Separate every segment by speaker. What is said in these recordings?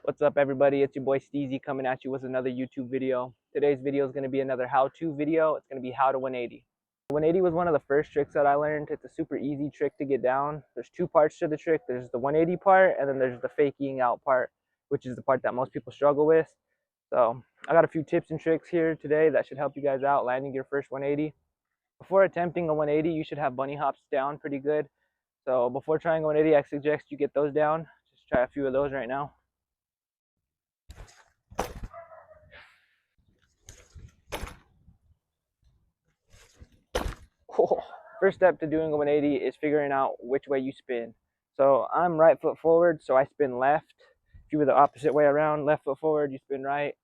Speaker 1: What's up, everybody? It's your boy Steezy coming at you with another YouTube video. Today's video is going to be another how-to video. It's going to be how to 180. 180 was one of the first tricks that I learned. It's a super easy trick to get down. There's two parts to the trick. There's the 180 part, and then there's the faking out part, which is the part that most people struggle with. So I got a few tips and tricks here today that should help you guys out landing your first 180. Before attempting a 180, you should have bunny hops down pretty good. So before trying a 180, I suggest you get those down. Just try a few of those right now. First step to doing a 180 is figuring out which way you spin. So I'm right foot forward, so I spin left. If you were the opposite way around, left foot forward, you spin right.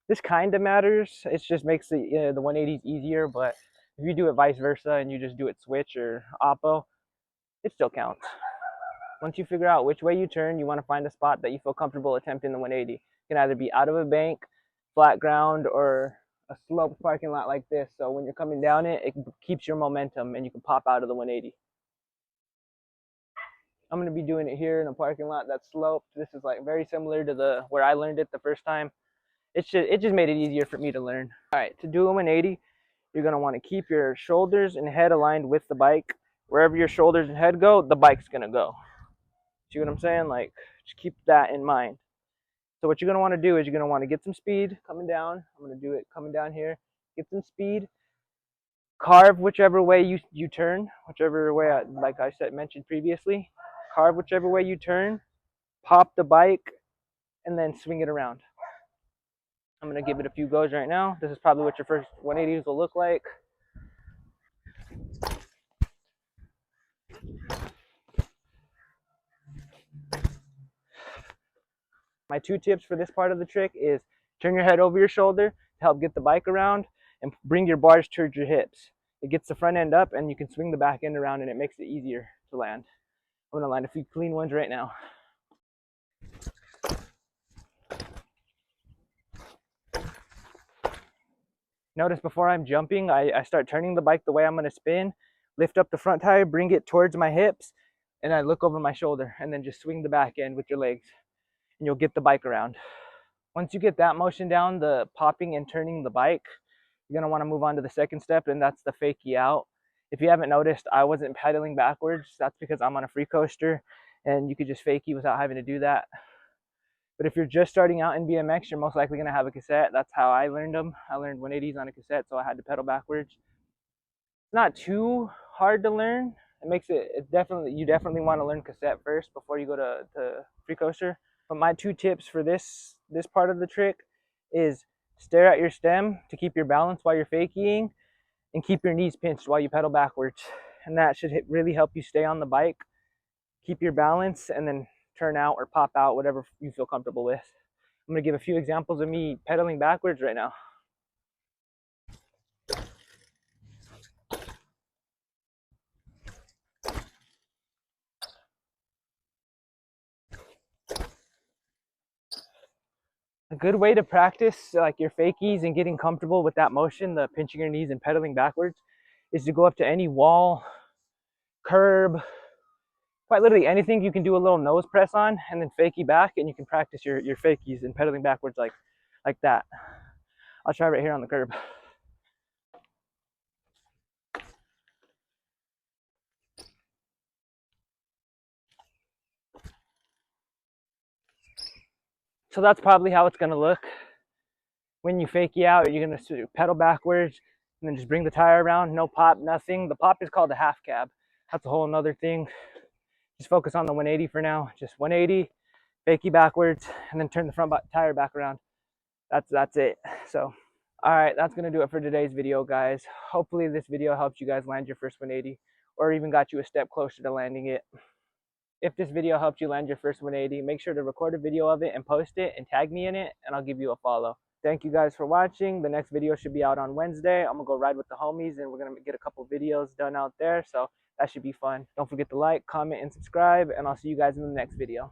Speaker 1: This kind of matters. It just makes the 180s easier, but if you do it vice versa and you just do it switch or oppo, it still counts. Once you figure out which way you turn, you want to find a spot that you feel comfortable attempting the 180. It can either be out of a bank, flat ground, or a sloped parking lot like this. So when you're coming down it, it keeps your momentum and you can pop out of the 180. I'm going to be doing it here in a parking lot that's sloped. This is like very similar to where I learned it the first time. It just made it easier for me to learn. All right, to do a 180, you're going to want to keep your shoulders and head aligned with the bike. Wherever your shoulders and head go, the bike's going to go. See what I'm saying? Like, just keep that in mind. So what you're going to want to do is you're going to want to get some speed coming down. I'm going to do it coming down here. Get some speed. Carve whichever way you turn, whichever way, like I mentioned previously. Carve whichever way you turn. Pop the bike, and then swing it around. I'm going to give it a few goes right now. This is probably what your first 180s will look like. My two tips for this part of the trick is turn your head over your shoulder to help get the bike around and bring your bars towards your hips. It gets the front end up and you can swing the back end around and it makes it easier to land. I'm going to land a few clean ones right now. Notice before I'm jumping, I start turning the bike the way I'm going to spin, lift up the front tire, bring it towards my hips, and I look over my shoulder and then just swing the back end with your legs and you'll get the bike around. Once you get that motion down, the popping and turning the bike, you're going to want to move on to the second step, and that's the fakie out. If you haven't noticed, I wasn't pedaling backwards. That's because I'm on a free coaster and you could just fakie without having to do that. But if you're just starting out in BMX, you're most likely going to have a cassette. That's how I learned them. I learned 180s on a cassette, so I had to pedal backwards. It's not too hard to learn. It makes it definitely, you definitely want to learn cassette first before you go to free coaster. But my two tips for this part of the trick is stare at your stem to keep your balance while you're fakeying, and keep your knees pinched while you pedal backwards. And that should really help you stay on the bike, keep your balance, and then turn out or pop out, whatever you feel comfortable with. I'm going to give a few examples of me pedaling backwards right now. A good way to practice like your fakies and getting comfortable with that motion, the pinching your knees and pedaling backwards, is to go up to any wall, curb, quite literally anything you can do a little nose press on, and then fakie back, and you can practice your fakies and pedaling backwards like that. I'll try right here on the curb. So that's probably how it's going to look. When you fakie out, you're going to pedal backwards and then just bring the tire around. No pop, nothing. The pop is called a half cab. That's a whole nother thing. Just focus on the 180 for now. Just 180, fakie backwards, and then turn the front tire back around. That's it. So, all right, that's going to do it for today's video, guys. Hopefully this video helped you guys land your first 180 or even got you a step closer to landing it. If this video helped you land your first 180, make sure to record a video of it and post it and tag me in it, and I'll give you a follow. Thank you guys for watching. The next video should be out on Wednesday. I'm going to go ride with the homies, and we're going to get a couple videos done out there, so that should be fun. Don't forget to like, comment, and subscribe, and I'll see you guys in the next video.